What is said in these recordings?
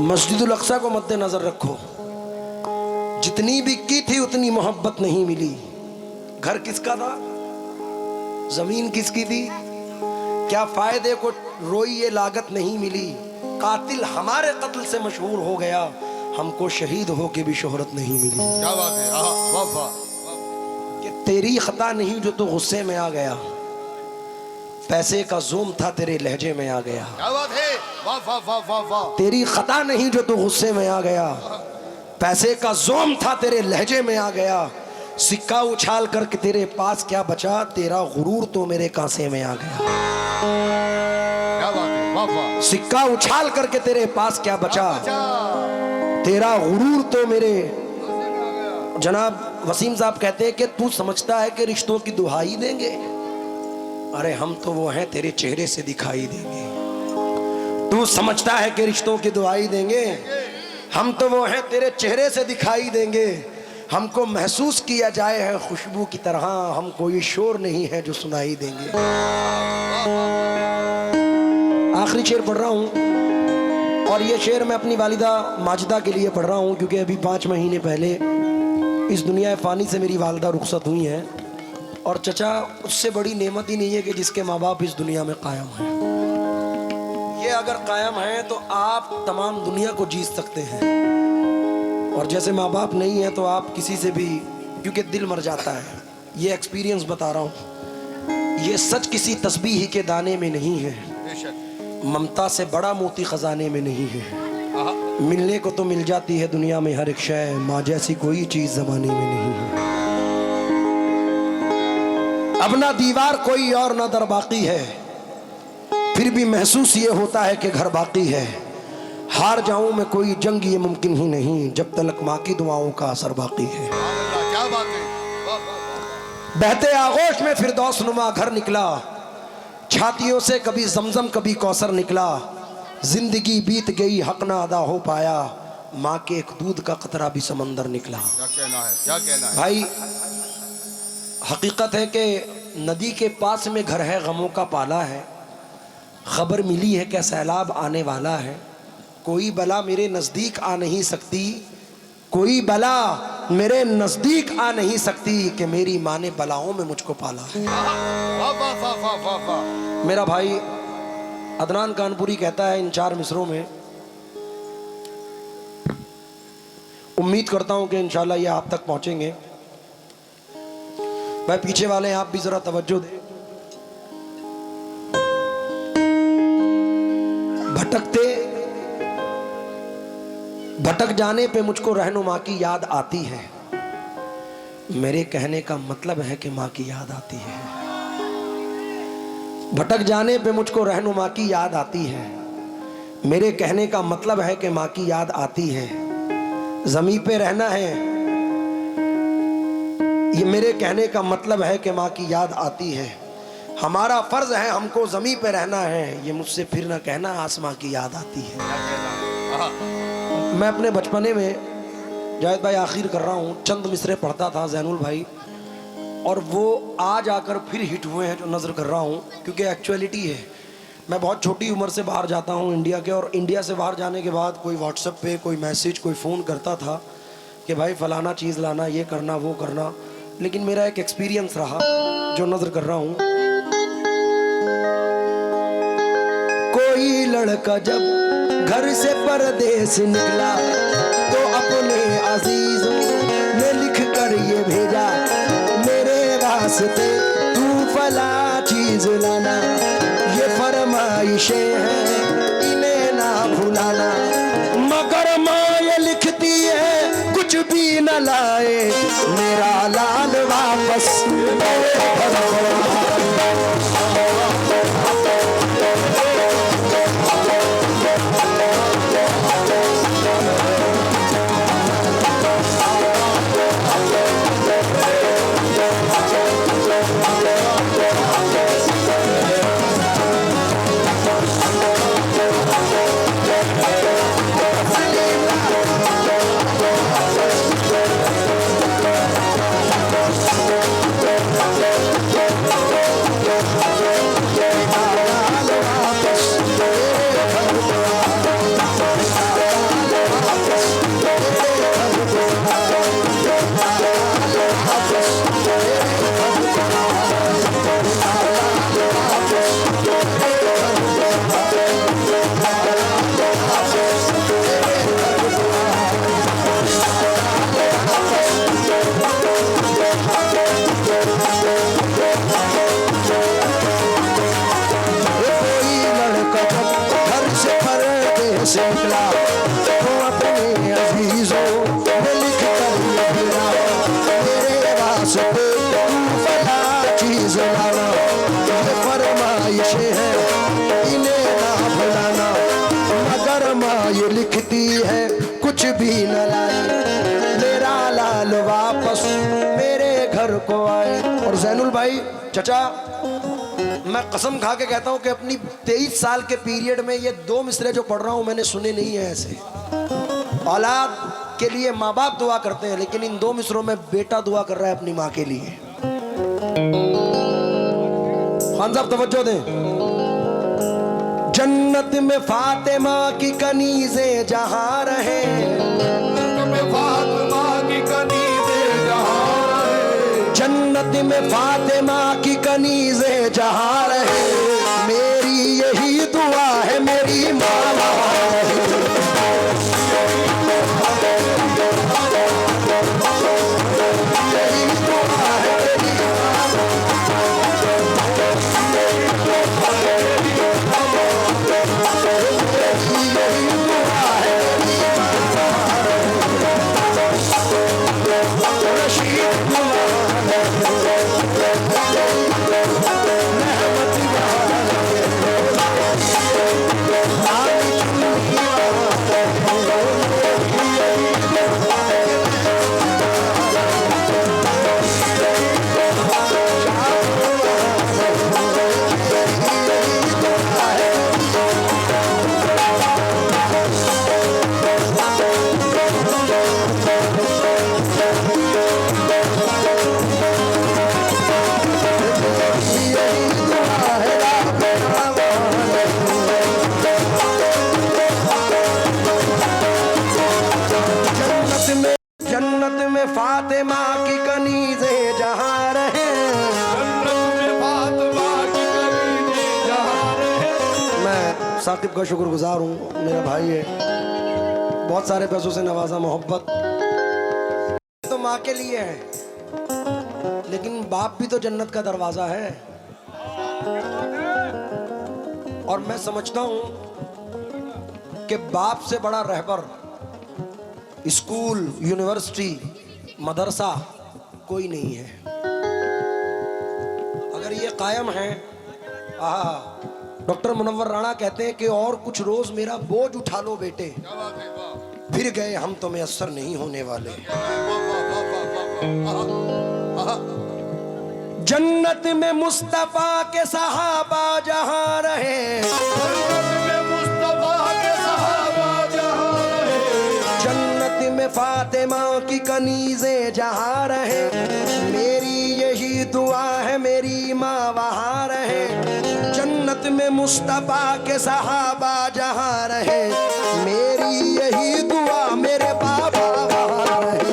मस्जिदुल अक्सा को मद्देनजर रखो, जितनी भी की थी उतनी मोहब्बत नहीं मिली। घर किसका था, जमीन किसकी थी, क्या फायदे को रोई ये लागत नहीं मिली। कातिल हमारे कत्ल से मशहूर हो गया, हमको शहीद हो के भी शोहरत नहीं मिली। क्या बात है, वाह वाह। कि तेरी खता नहीं जो तू गुस्से में आ गया, पैसे का जोम था तेरे लहजे में आ गया। क्या बात है, वाह वाह वाह वाह वाह। तेरी खता नहीं जो तू गुस्से में आ गया, पैसे का जोम था तेरे लहजे में आ गया। सिक्का उछाल करके तेरे पास क्या बचा, तेरा गुरूर तो मेरे कांसे में आ गया। क्या बात है, वाह वाह। सिक्का उछाल करके तेरे पास क्या बचा, तेरा गुरूर तो मेरे। जनाब वसीम साहब कहते हैं कि तू समझता है कि रिश्तों की दुहाई देंगे, अरे हम तो वो हैं तेरे चेहरे से दिखाई देंगे। तू समझता है कि रिश्तों की दुहाई देंगे, हम तो वो हैं तेरे चेहरे से दिखाई देंगे। हमको महसूस किया जाए है खुशबू की तरह, हम कोई शोर नहीं है जो सुनाई देंगे। आखिरी शेर पढ़ रहा हूँ, और ये शेर मैं अपनी वालिदा माजिदा के लिए पढ़ रहा हूँ, क्योंकि अभी 5 महीने पहले इस दुनिया फ़ानी से मेरी वालिदा रुखसत हुई हैं। और चचा, उससे बड़ी नेमत ही नहीं है कि जिसके माँ बाप इस दुनिया में कायम हैं। ये अगर कायम हैं तो आप तमाम दुनिया को जीत सकते हैं, और जैसे माँ बाप नहीं है तो आप किसी से भी, क्योंकि दिल मर जाता है। ये एक्सपीरियंस बता रहा हूँ, ये सच किसी तस्बीह के दाने में नहीं है, ममता से बड़ा मोती खजाने में नहीं है। मिलने को तो मिल जाती है दुनिया में हर एक शय, माँ जैसी कोई चीज जमाने में नहीं है। अब ना दीवार कोई और ना दर बाकी है, फिर भी महसूस ये होता है कि घर बाकी है। हार जाऊं मैं कोई जंग ये मुमकिन ही नहीं, जब तक माँ की दुआओं का असर बाकी है। क्या बात है, बहते आगोश में फिरदौस नुमा घर निकला, छातियों से कभी जमजम कभी कौसर निकला। जिंदगी बीत गई हक ना अदा हो पाया, माँ के एक दूध का कतरा भी समंदर निकला। क्या कहना है, क्या कहना है भाई, हकीकत है कि नदी के पास में घर है, गमों का पाला है। खबर मिली है क्या सैलाब आने वाला है, कोई बला मेरे नज़दीक आ नहीं सकती, कोई बला मेरे नज़दीक आ नहीं सकती, कि मेरी माँ ने बलाओं में मुझको पाला है। वाह वाह वाह वाह वाह वाह। मेरा भाई अदनान कानपुरी कहता है इन 4 मिसरों में, उम्मीद करता हूं कि इंशाल्लाह ये आप तक पहुंचेंगे। भाई पीछे वाले आप भी जरा तवज्जो दें। भटक जाने पे मुझको रहनुमा की याद आती है, मेरे कहने का मतलब है कि माँ की याद आती है। भटक जाने पे मुझको रहनुमा की याद आती है, मेरे कहने का मतलब है कि माँ की याद आती है। ज़मीं पे रहना है, ये मेरे कहने का मतलब है कि माँ की याद आती है। हमारा फर्ज है हमको ज़मीं पे रहना है, ये मुझसे फिर ना कहना आसमां की याद आती है। मैं अपने बचपने में, जाहिद भाई आखिर कर रहा हूँ, चंद मिसरे पढ़ता था ज़ैनुल भाई, और वो आज आकर फिर हिट हुए हैं जो नज़र कर रहा हूँ, क्योंकि एक्चुअलिटी है। मैं बहुत छोटी उम्र से बाहर जाता हूँ इंडिया के, और इंडिया से बाहर जाने के बाद कोई व्हाट्सएप पे कोई मैसेज कोई फ़ोन करता था कि भाई फ़लाना चीज़ लाना, ये करना वो करना। लेकिन मेरा एक एक्सपीरियंस रहा जो नज़र कर रहा हूँ। कोई लड़का जब घर से परदेस निकला, तो अपने अजीजों ने लिख कर ये भेजा, मेरे वास्ते तू फला चीज लाना, ये फरमाइशें हैं इन्हें ना भुलाना। मगर माँ ये लिखती है कुछ भी न लाए, मेरा लाल वापस से निकला तो अपने अजीजों में लिख कर ये भेजा, मेरे वास्ते तू फला चीज लाना, ये फरमाइशें हैं इन्हें ना भुलाना, मगर माँ ये लिखती है कुछ भी न लाई, मेरा लाल वापस मेरे घर को आए। और जैनुल भाई चचा, मैं कसम खा के कहता हूं कि अपनी 23 साल के पीरियड में ये 2 मिसरे जो पढ़ रहा हूं मैंने सुने नहीं है ऐसे। औलाद के लिए माँ बाप दुआ करते हैं, लेकिन इन 2 मिसरों में बेटा दुआ कर रहा है अपनी माँ के लिए। खान साहब तवज्जो दें। जन्नत में फातिमा की कनीज़े जहां रहे, जन्नत में फातिमा की कनीज़े जहां रहे, मेरी यही दुआ है मेरी माँ फातिमा की कनीज़े जहां रहे, मैं साकिब का शुक्रगुजार हूँ, मेरा भाई है, बहुत सारे पैसों से नवाजा, मोहब्बत तो माँ के लिए है, लेकिन बाप भी तो जन्नत का दरवाजा है। और मैं समझता हूँ कि बाप से बड़ा रहबर स्कूल, यूनिवर्सिटी, मदरसा कोई नहीं है। अगर ये कायम है, डॉक्टर मुनव्वर राणा कहते हैं कि और कुछ रोज मेरा बोझ उठा लो बेटे, फिर गए हम तो मैसर नहीं होने वाले। जन्नत में मुस्तफा के सहाबा जहां रहे, में फातिमा की कनीज़े जहां रहे, मेरी यही दुआ है मेरी माँ वहां रहे। जन्नत में मुस्तफा के सहाबा जहां रहे, मेरी यही दुआ मेरे बाबा वहां रहे।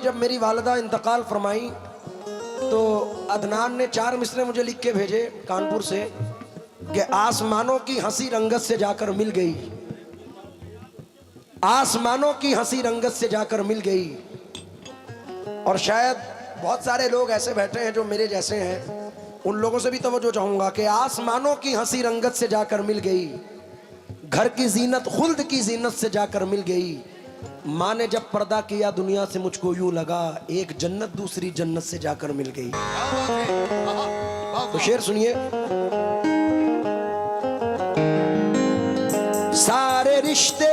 जब मेरी वालिदा इंतकाल फरमाई तो अदनान ने 4 मिसरे मुझे लिख के भेजे कानपुर से कि आसमानों की हंसी रंगत से जाकर मिल गई, आसमानों की हंसी रंगत से जाकर मिल गई। और शायद बहुत सारे लोग ऐसे बैठे हैं जो मेरे जैसे हैं, उन लोगों से भी तवज्जो चाहूंगा कि आसमानों की हंसी रंगत से जाकर मिल गई, घर की जीनत खुल्द की जीनत से जाकर मिल गई। माँ ने जब पर्दा किया दुनिया से मुझको यूं लगा, एक जन्नत दूसरी जन्नत से जाकर मिल गई। तो शेर सुनिए। सारे रिश्ते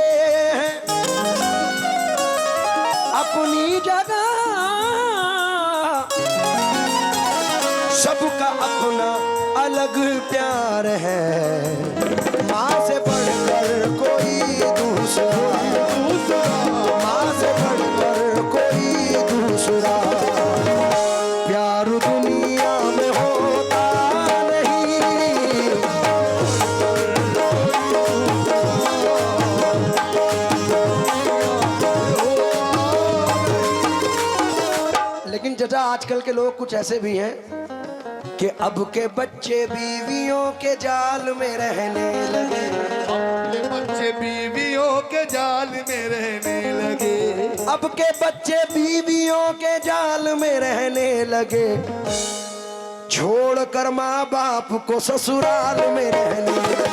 हैं अपनी जगह, सबका अपना अलग प्यार है, माँ से बढ़कर कोई दूसरा, माँ से बढ़कर कोई दूसरा, प्यार दुनिया में आजकल के लोग कुछ ऐसे भी हैं कि अब के बच्चे बीवियों के जाल में रहने लगे। ये बच्चे बीवियों के जाल में रहने लगे। अब के बच्चे बीवियों के जाल में रहने लगे, छोड़ कर माँ बाप को ससुराल में रहने लगे।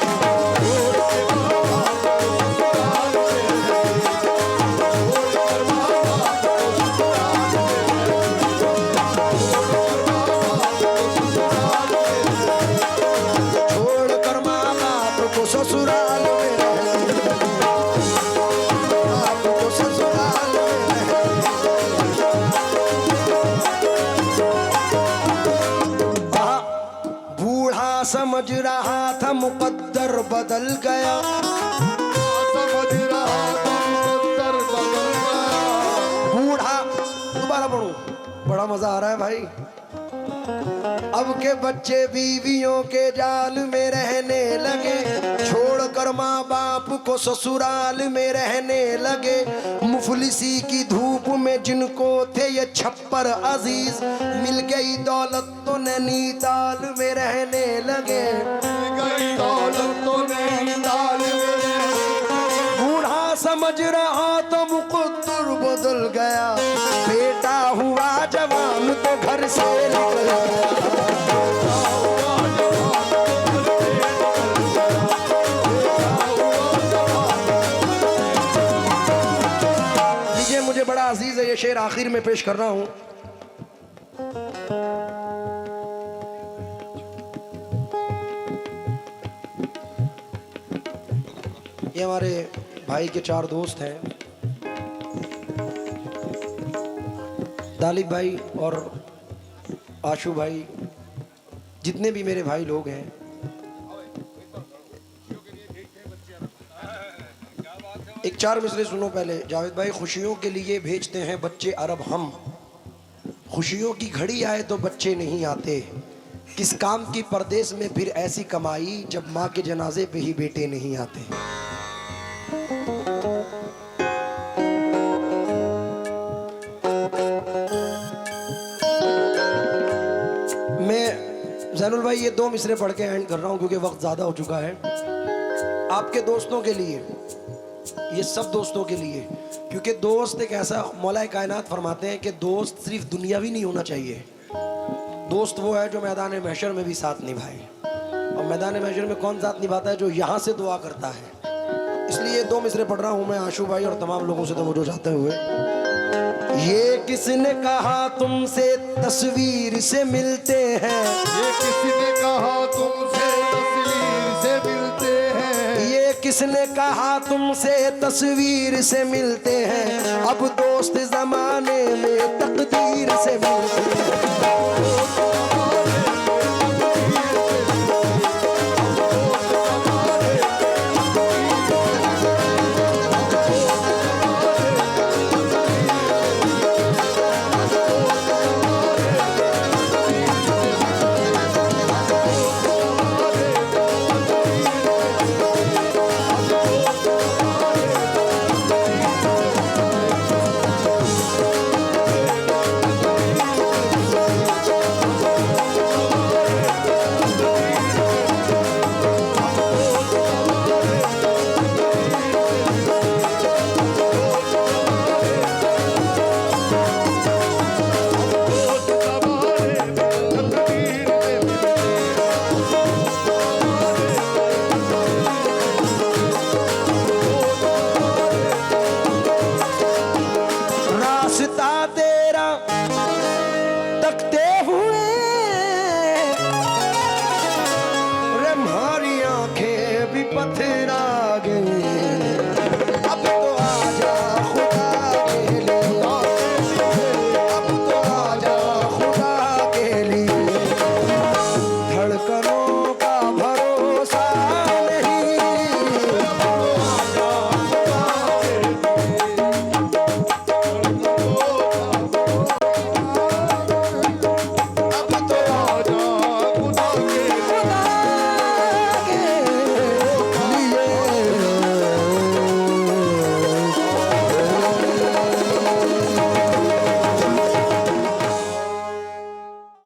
ससुराल में आपको ससुराल में। बूढ़ा समझ रहा था मुकद्दर बदल गया, समझ रहा था मुकद्दर बदल गया। बूढ़ा, दोबारा पढ़ूं, बड़ा मजा आ रहा है भाई। अब के बच्चे बीवियों के जाल में रहने लगे, छोड़कर माँ बाप को ससुराल में रहने लगे। मुफलिसी की धूप में जिनको थे ये छप्पर अजीज, मिल गई दौलत तो नैनीताल में रहने लगे। गई दौलत तो नैनीताल में। बूढ़ा समझ रहा तो मुकद्दर बदल गया, बेटा हुआ जवान तो घर से निकल गया। मुझे बड़ा अजीज है, ये शेर आखिर में पेश कर रहा हूं। ये हमारे भाई के 4 दोस्त हैं, दालिब भाई और आशु भाई, जितने भी मेरे भाई लोग हैं। एक 4 मिसरे सुनो पहले। जावेद भाई, खुशियों के लिए भेजते हैं बच्चे अरब हम, खुशियों की घड़ी आए तो बच्चे नहीं आते, किस काम की परदेश में फिर ऐसी कमाई जब माँ के जनाजे पे ही बेटे नहीं आते। मैं जैनुल भाई ये 2 मिसरे पढ़ के एंड कर रहा हूँ क्योंकि वक्त ज़्यादा हो चुका है। आपके दोस्तों के लिए, ये सब दोस्तों के लिए, क्योंकि दोस्त एक ऐसा, मौला कायनात फरमाते हैं कि दोस्त सिर्फ दुनियावी नहीं होना चाहिए। दोस्त वो है जो मैदान महशर में भी साथ निभाए, और मैदान महशर में कौन साथ निभाता है? जो यहाँ से दुआ करता है। इसलिए 2 मिसरे पढ़ रहा हूँ मैं आशु भाई और तमाम लोगों से तवज्जो चाहते हुए। ये किसने कहा तुमसे तस्वीर से मिलते हैं, ये किसने कहा तुमसे तस्वीर से मिलते हैं। ये किसने कहा तुमसे तस्वीर से मिलते हैं, अब दोस्त जमाने में तकदीर से मिलते हैं।